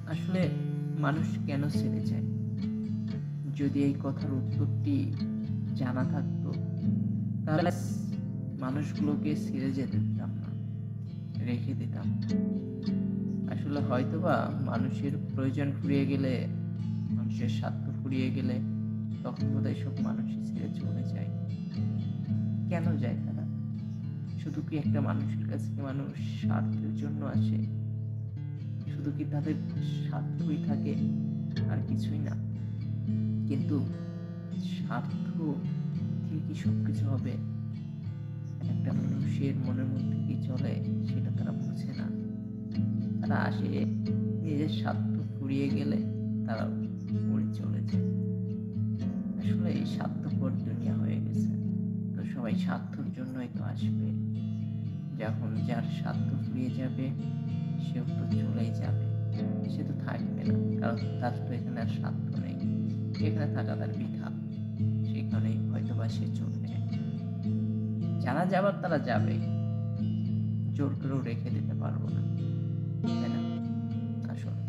আসলে মানুষ কেন ছেড়ে যায়? যদি এই কথার উত্তরটি জানা থাকতো, তাহলে মানুষগুলোকে ছেড়ে যেতে দিতাম না, রেখে দিতাম। আসলে হয়তোবা মানুষের প্রয়োজন ফুরিয়ে গেলে, মানুষের স্বার্থ ফুরিয়ে গেলে তখন বোধহয় এসব মানুষই ছেড়ে চলে যায়। কেন যায় তারা? শুধু কি একটা মানুষের কাছে কি মানুষ স্বার্থের জন্য আসে? শুধু কি তাদের স্বার্থই থাকে আর কিছুই না? কিন্তু স্বার্থ দিয়ে কি সবকিছু হবে? একটা মানুষের মনের মধ্যে কি চলে সেটা তারা বোঝে না। তারা আসে নিজের স্বার্থ ফুরিয়ে গেলে তারা উড়ে চলে যায়। আসলে এই স্বার্থপর দুনিয়া হয়ে গেছে। তো সবাই স্বার্থর জন্যই তো আসবে। যখন যার স্বার্থ ফুরিয়ে যাবে সেও তো চলেই যাবে। সে তো থাকবে না। কারণ তার তো এখানে আর স্বার্থ নেই। এখানে থাকা তার বৃথা। সেখানেই হয়তোবা সে চলে যায়। যারা যাবার তারা যাবেই। জোর করেও রেখে দিতে পারবো না। তাই না? আসলে।